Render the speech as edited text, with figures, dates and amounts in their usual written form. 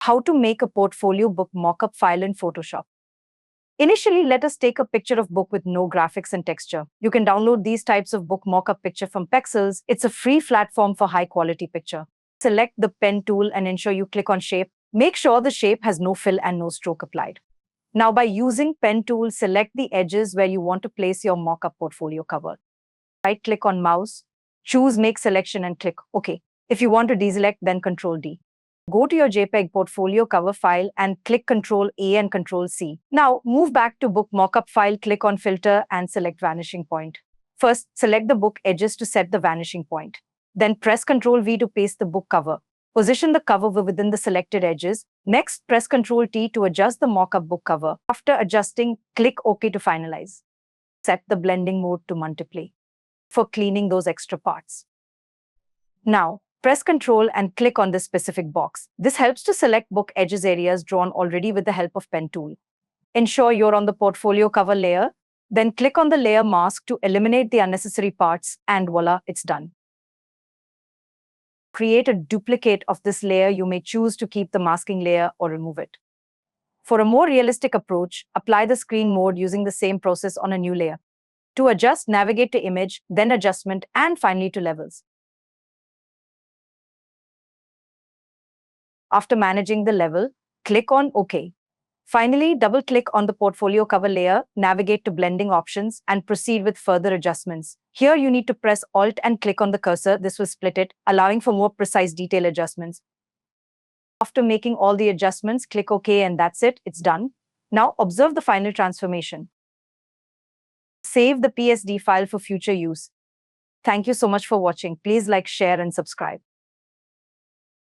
How to make a portfolio book mockup file in Photoshop. Initially, let us take a picture of book with no graphics and texture. You can download these types of book mockup picture from Pexels. It's a free platform for high quality picture. Select the pen tool and ensure you click on shape. Make sure the shape has no fill and no stroke applied. Now, by using pen tool, select the edges where you want to place your mockup portfolio cover. Right click on mouse, choose make selection and click OK. If you want to deselect, then Ctrl D. Go to your JPEG portfolio cover file and click Ctrl A and Ctrl C. Now move back to book mockup file, click on filter and select vanishing point. First, select the book edges to set the vanishing point. Then press Ctrl V to paste the book cover. Position the cover within the selected edges. Next, press Ctrl T to adjust the mockup book cover. After adjusting, click OK to finalize. Set the blending mode to multiply for cleaning those extra parts. Now, press Ctrl and click on this specific box. This helps to select book edges areas drawn already with the help of pen tool. Ensure you're on the portfolio cover layer. Then click on the layer mask to eliminate the unnecessary parts and voila, it's done. Create a duplicate of this layer. You may choose to keep the masking layer or remove it. For a more realistic approach, apply the screen mode using the same process on a new layer. To adjust, navigate to Image, then Adjustment, and finally to Levels. After managing the level, click on OK. Finally, double-click on the portfolio cover layer, navigate to Blending options, and proceed with further adjustments. Here, you need to press Alt and click on the cursor. This will split it, allowing for more precise detail adjustments. After making all the adjustments, click OK, and that's it. It's done. Now, observe the final transformation. Save the PSD file for future use. Thank you so much for watching. Please like, share, and subscribe.